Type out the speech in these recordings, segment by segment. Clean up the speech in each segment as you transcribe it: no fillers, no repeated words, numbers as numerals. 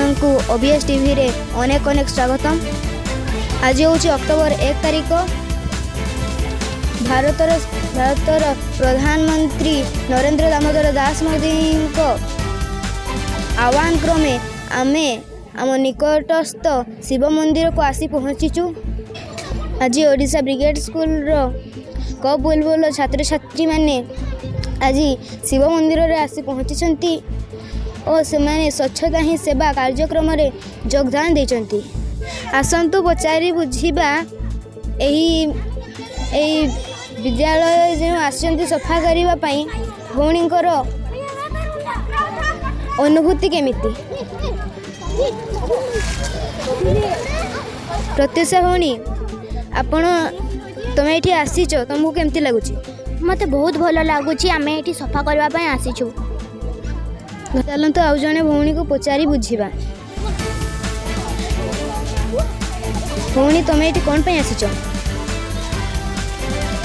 आपणको OBS TV रे अनेक अनेक स्वागतम। आज हूँ अक्टोबर 1 तारिख। भारतर प्रधानमंत्री नरेंद्र दामोदर दास मोदी को आह्वान क्रमे आमे आम निकटस्थ शिव मंदिर को आसी पहुँचीचु। आज ओडिशा ब्रिगेड स्कूल क बुलबुल छात्र छात्री माने आज शिव मंदिर रे आसी पहुँची और से स्वच्छता ही सेवा कार्यक्रम रे योगदान देइचंती। आसंतु पचारि बुझिबा एही विद्यालय जो आसचंती सफा करबा पई भौणींकर अनुभूति केमिति। प्रत्युषा भौणी आपण तमे एठी आसीचो तुमको केमती लागुची? मते बहुत भल लगुच। आम ये सफा करने आसीचु। चलते आउ जने भौणी को पचारि बुझिबा। भौणी तमे एठी कोन पई आसीचो?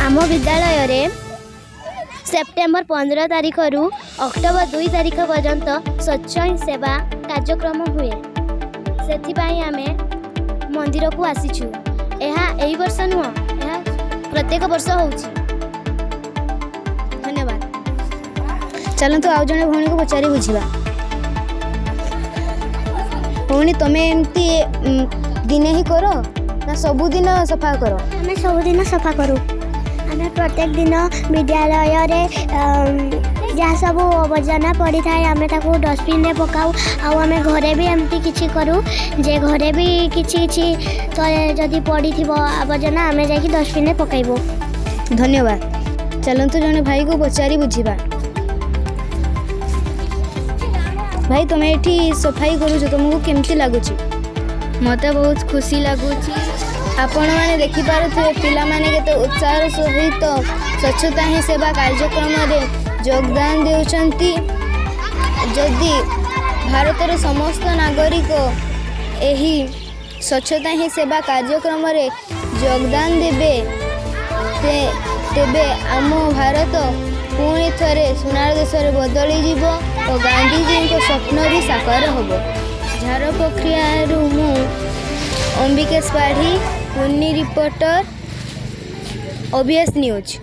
आम विद्यालय रे सेप्टेम्बर 15 तारिख रु अक्टोबर 2 तारिख पर्यंत स्वच्छ सेवा कार्यक्रम हुए। से आम मंदिर को आसीचु। यही वर्ष नुह, यह प्रत्येक वर्ष होउची। धन्यवाद। चलते आउ जने भौणी को पचारि बुझिबा। भौणी तमे एमती दिने ही करो ना सबुदिन सफा करो? आम सबुदिन सफा करूँ। आम प्रत्येक दिन विद्यालय रे जहाँ सब आवर्जना पड़ी थाए आम ताको डस्टबिन रे पकाऊ। आम घरे भी एमती किछि करूँ जे घरे भी किछि जदि पड़ी थी आवर्जना आम जाकि डस्टबिन रे पकाइबो। धन्यवाद। चलते जने भाई को पचारि बुझिबा। भाई तुम ये सफाई करूछ तुमको केमती लगुच? मते बहुत खुशी लगुच। आपण मैंने देखिपे पिला माने केते उत्साह सहित स्वच्छता ही सेवा कार्यक्रम रे योगदान देउछंती। जदि भारतर समस्त नागरिक एही स्वच्छता ही सेवा कार्यक्रम रे योगदान देबे तेबे आम भारत पुणी थरे सोनार देश रे बदली जीव और गांधीजी को स्वप्न भी साकार होब। झारपखरिया मु अंबिकेश पाढ़ी, पुन्नी रिपोर्टर, ओबीएस न्यूज।